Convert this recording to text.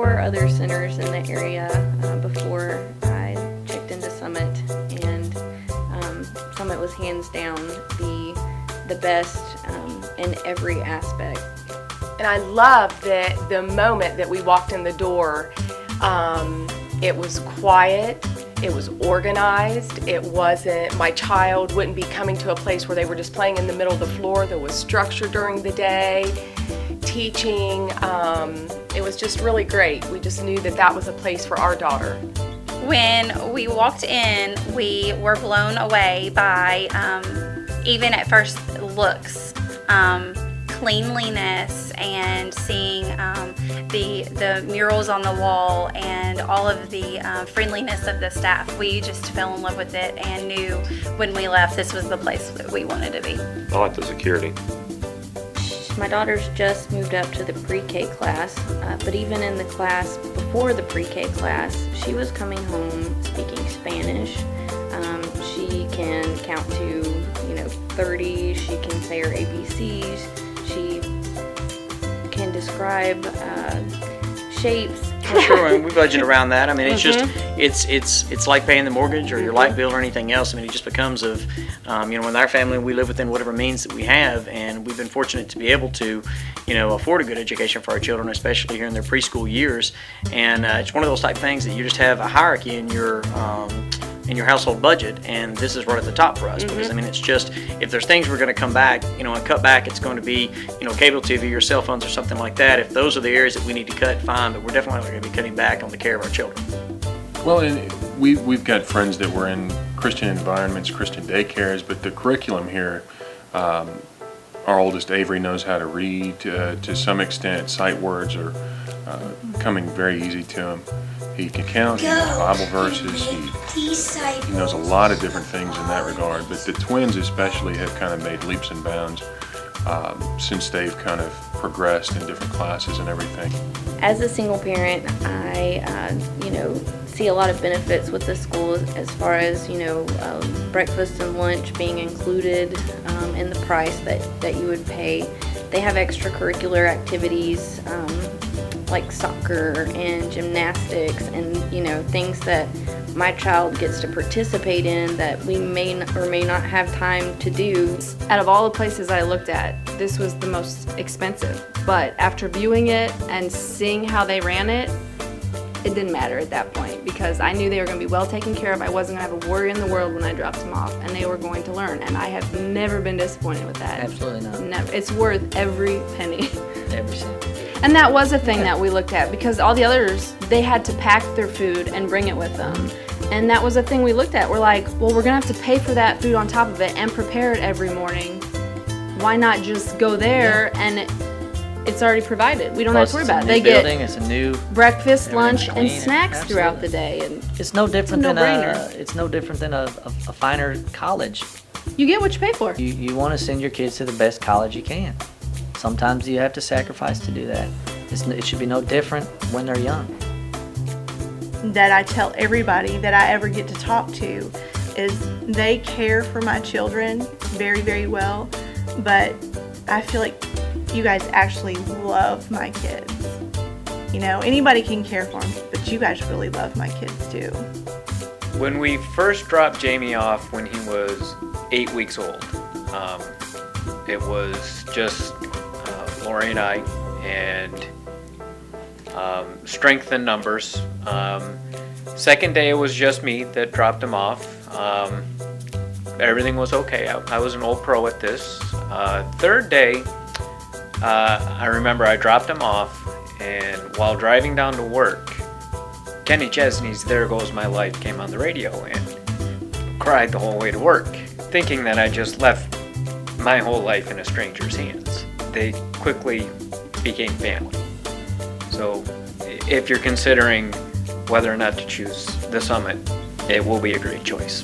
4 other centers in the area before I checked into Summit, and Summit was hands down the best in every aspect. And I love that the moment that we walked in the door, it was quiet, it was organized, it wasn't, my child wouldn't be coming to a place where they were just playing in the middle of the floor. There was structure during the day, teaching. It was just really great. We just knew that that was a place for our daughter. When we walked in, we were blown away by, even at first looks, cleanliness, and seeing the murals on the wall and all of the friendliness of the staff. We just fell in love with it and knew when we left this was the place that we wanted to be. I like the security. My daughter's just moved up to the pre-K class, but even in the class before the pre-K class, she was coming home speaking Spanish. She can count to, 30. She can say her ABCs. She can describe shapes. Well, sure, and we budget around that. I mean, it's just it's like paying the mortgage or your light bill or anything else. I mean, it just becomes of, with our family, we live within whatever means that we have, and we've been fortunate to be able to, afford a good education for our children, especially here in their preschool years. And it's one of those type of things that you just have a hierarchy in your household budget, and this is right at the top for us, because it's just, if there's things we're going to come back, and cut back, it's going to be, cable TV or cell phones or something like that. If those are the areas that we need to cut, fine, but we're definitely not going to be cutting back on the care of our children. Well, and we've got friends that were in Christian environments, Christian daycares, but the curriculum here, our oldest Avery knows how to read to some extent. Sight words are coming very easy to him. He can count, he knows Bible verses, he knows a lot of different things in that regard, but the twins especially have kind of made leaps and bounds since they've kind of progressed in different classes and everything. As a single parent, I, see a lot of benefits with the school as far as, breakfast and lunch being included in the price that you would pay. They have extracurricular activities like soccer and gymnastics and, things that my child gets to participate in that we may or may not have time to do. Out of all the places I looked at, this was the most expensive. But after viewing it and seeing how they ran it, it didn't matter at that point because I knew they were going to be well taken care of. I wasn't going to have a worry in the world when I dropped them off, and they were going to learn. And I have never been disappointed with that. Absolutely not. Never. It's worth every penny. Every cent. And that was a thing that we looked at because all the others, they had to pack their food and bring it with them. And that was a thing we looked at. We're like, well, we're going to have to pay for that food on top of it and prepare it every morning. Why not just go there and it's already provided? We don't have to worry about it. They get it's a new breakfast, lunch, and clean, snacks throughout absolutely. the day. And it's no different than no-brainer. it's no different than a finer college. You get what you pay for. You want to send your kids to the best college you can. Sometimes you have to sacrifice to do that. It should be no different when they're young. That I tell everybody that I ever get to talk to is they care for my children very, very well, but I feel like you guys actually love my kids. Anybody can care for them, but you guys really love my kids too. When we first dropped Jamie off when he was 8 weeks old, it was just Lori and I, and strength in numbers. Second day it was just me that dropped him off. Everything was okay. I was an old pro at this. Third day, I remember I dropped him off, and while driving down to work, Kenny Chesney's "There Goes My Life" came on the radio, and cried the whole way to work, thinking that I just left my whole life in a stranger's hands. They quickly became family. So if you're considering whether or not to choose the Summit, it will be a great choice.